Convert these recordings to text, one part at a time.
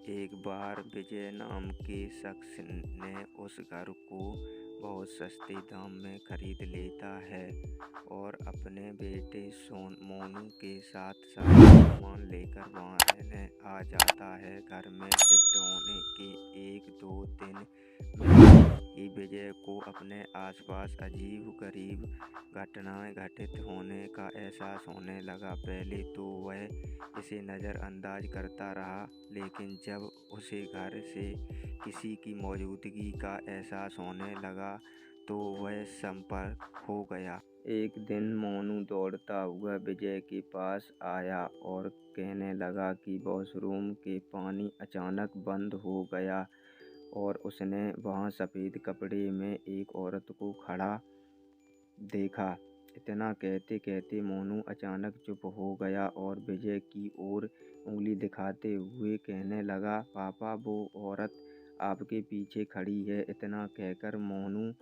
एक बार विजय नाम के शख्स ने उस घर को बहुत सस्ते दाम में खरीद लेता है और अपने बेटे मोनू के साथ सारा सामान लेकर वहाँ रहने आ जाता है। घर में शिफ्ट होने के 1-2 दिन में ही विजय को अपने आसपास अजीब-गरीब घटनाएं घटित होने का एहसास होने लगा। पहले तो वह इसे नज़रअंदाज करता रहा, लेकिन जब उसे घर से किसी की मौजूदगी का एहसास होने लगा तो वह संपर्क हो गया। एक दिन मोनू दौड़ता हुआ विजय के पास आया और कहने लगा कि वॉशरूम के पानी अचानक बंद हो गया और उसने वहाँ सफ़ेद कपड़े में एक औरत को खड़ा देखा। इतना कहते कहते मोनू अचानक चुप हो गया और विजय की ओर उंगली दिखाते हुए कहने लगा, पापा, वो औरत आपके पीछे खड़ी है। इतना कहकर मोनू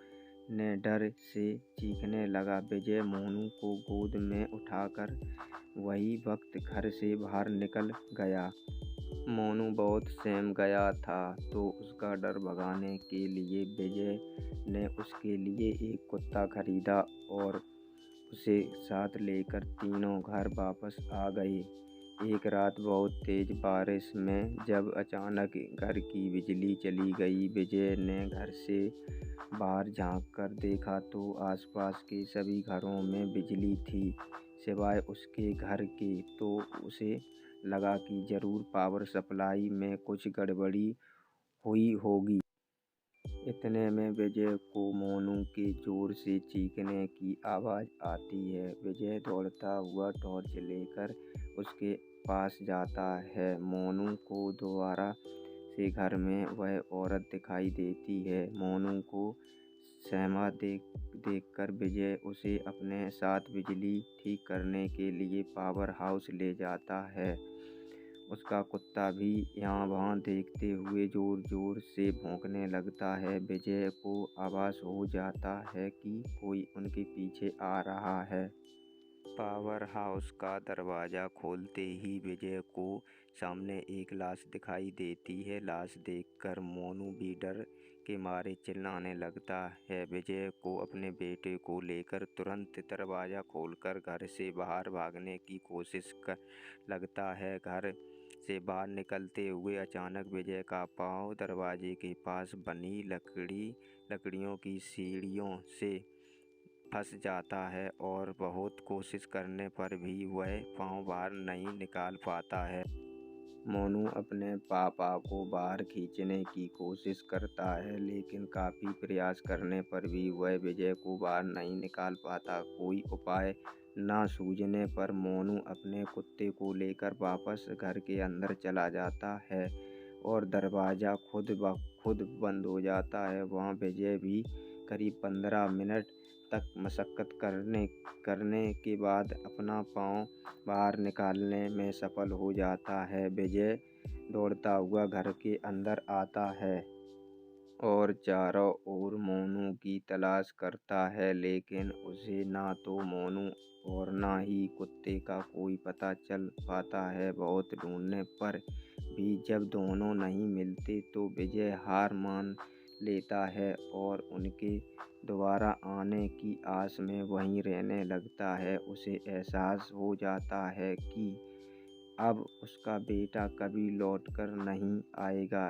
ने डर से चीखने लगा। विजय मोनू को गोद में उठाकर वही वक्त घर से बाहर निकल गया। मोनू बहुत सहम गया था, तो उसका डर भगाने के लिए विजय ने उसके लिए एक कुत्ता खरीदा और उसे साथ लेकर तीनों घर वापस आ गए। एक रात बहुत तेज बारिश में जब अचानक घर की बिजली चली गई, विजय ने घर से बाहर झांककर देखा तो आसपास के सभी घरों में बिजली थी, सिवाय उसके घर के। तो उसे लगा कि जरूर पावर सप्लाई में कुछ गड़बड़ी हुई होगी। इतने में विजय को मोनू के जोर से चीखने की आवाज़ आती है। विजय दौड़ता हुआ टॉर्च लेकर उसके पास जाता है। मोनू को दोबारा से घर में वह औरत दिखाई देती है। मोनू को सहमा देखकर विजय उसे अपने साथ बिजली ठीक करने के लिए पावर हाउस ले जाता है। उसका कुत्ता भी यहाँ वहाँ देखते हुए जोर जोर से भौंकने लगता है। विजय को आभास हो जाता है कि कोई उनके पीछे आ रहा है। पावर हाउस का दरवाज़ा खोलते ही विजय को सामने एक लाश दिखाई देती है। लाश देखकर मोनू भी डर के मारे चिल्लाने लगता है। विजय को अपने बेटे को लेकर तुरंत दरवाज़ा खोलकर घर से बाहर भागने की कोशिश कर लगता है। घर से बाहर निकलते हुए अचानक विजय का पाँव दरवाजे के पास बनी लकड़ियों की सीढ़ियों से फंस जाता है और बहुत कोशिश करने पर भी वह पाँव बाहर नहीं निकाल पाता है। मोनू अपने पापा को बाहर खींचने की कोशिश करता है, लेकिन काफ़ी प्रयास करने पर भी वह विजय को बाहर नहीं निकाल पाता। कोई उपाय ना सूझने पर मोनू अपने कुत्ते को लेकर वापस घर के अंदर चला जाता है और दरवाज़ा खुद ब खुद बंद हो जाता है। वहाँ विजय भी करीब 15 मिनट तक मशक्क़त करने के बाद अपना पाँव बाहर निकालने में सफल हो जाता है। विजय दौड़ता हुआ घर के अंदर आता है और चारों ओर मोनू की तलाश करता है, लेकिन उसे ना तो मोनू और ना ही कुत्ते का कोई पता चल पाता है। बहुत ढूंढने पर भी जब दोनों नहीं मिलते तो विजय हार मान लेता है और उनके दोबारा आने की आस में वहीं रहने लगता है। उसे एहसास हो जाता है कि अब उसका बेटा कभी लौटकर नहीं आएगा।